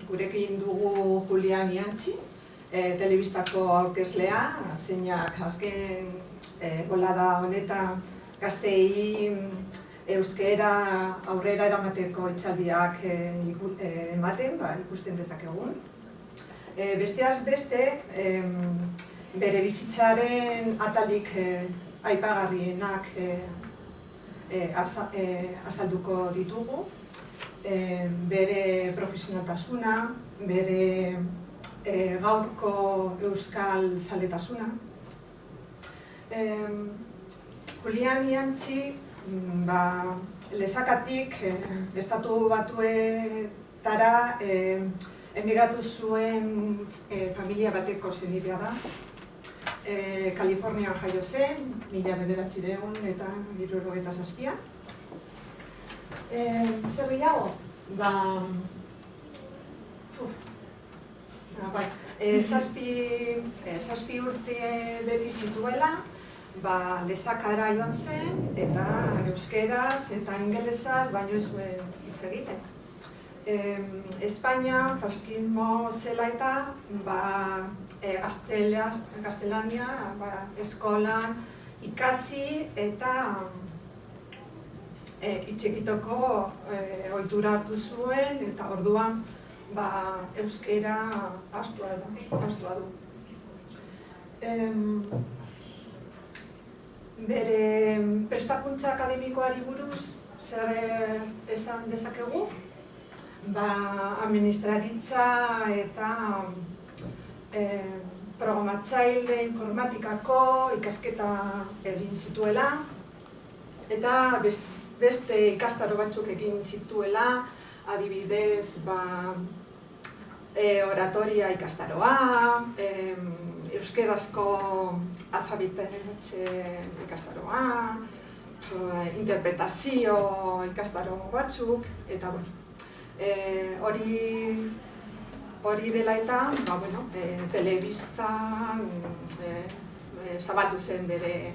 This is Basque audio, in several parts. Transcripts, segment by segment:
gurekin dugu Julian Iantzi, telebistako aurkezlea, zeinak azken bolada honetan gazteei euskera aurrera eramateko hitzaldiak ematen, ikusten dezakegun. Besteaz beste, bere bizitzaren atalik aipagarrienak azalduko ditugu, bere profesionaltasuna, bere gaurko euskal zaletasuna. Julian Iantzi Lezakatik Estatu Batuetara emigratu zuen familia bateko senidea da. Kalifornian jaio zen, 1987. Zer gehiago? Zazpi urte beti zituela, Lezakara joan zen, eta euskeraz eta ingelesaz baino ez zuen hitz egiten. Espainian, faskismo zela eta gaztelania eskolan ikasi eta itxekitoko ohitura hartu zuen, eta orduan euskera ahaztua du. Bere prestakuntza akademikoari buruz zer esan dezakegu? Administraritza eta programatzaile informatikako ikasketa egin zituela, eta beste ikastaro batzuk egin zituela, adibidez, oratoria ikastaroa, euskerazko alfabetatze ikastaroa, interpretazio ikastaro batzuk, eta hori dela eta telebistan zabaldu zen bere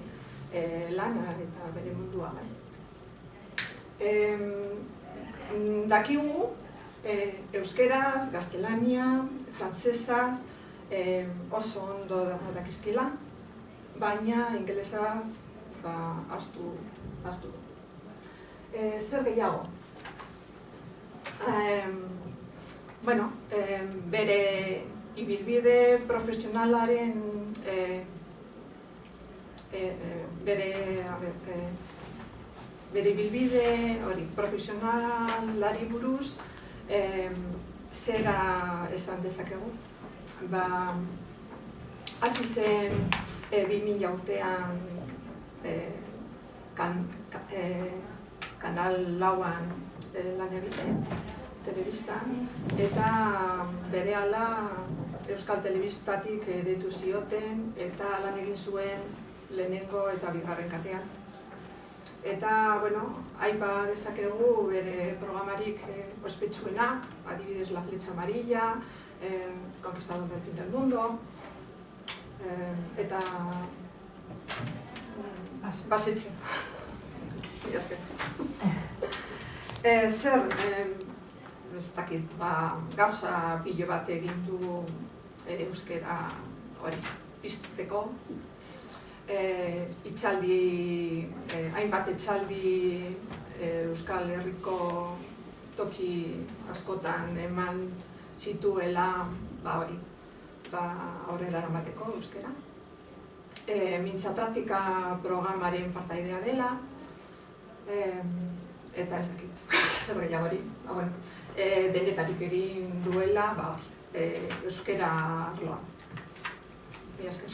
lana eta bere mundua. Dakigu euskeraz, gaztelania, frantsesaz oso ondo dakizkila, baina ingelesaz ahaztu du. Zer gehiago? Bere ibilbide profesionalaren bere ibilbide profesionalari buruz zera esan dezakegu. Hasi zen 2000 urtean Kanal Lauan lan egiten, telebistan, eta berehala Euskal Telebistatik deitu zioten eta lan egin zuen lehenengo eta bigarren katean. Eta, aipa dezakegu bere programarik ospetsuena, adibidez La Flecha Amarilla, Conquistador del Fin del Mundo, eta Basetxe. Zer, ez dakit, gauza pilo bat egin du euskera hori pizteko. Hainbat etxaldi Euskal Herriko toki askotan eman zituela aurrera eramateko euskera. Mintza praktika programaren partaidea dela, eta ez dakit, zer gehiago hori. Denetarik egin duela euskera arloan. Mila esker.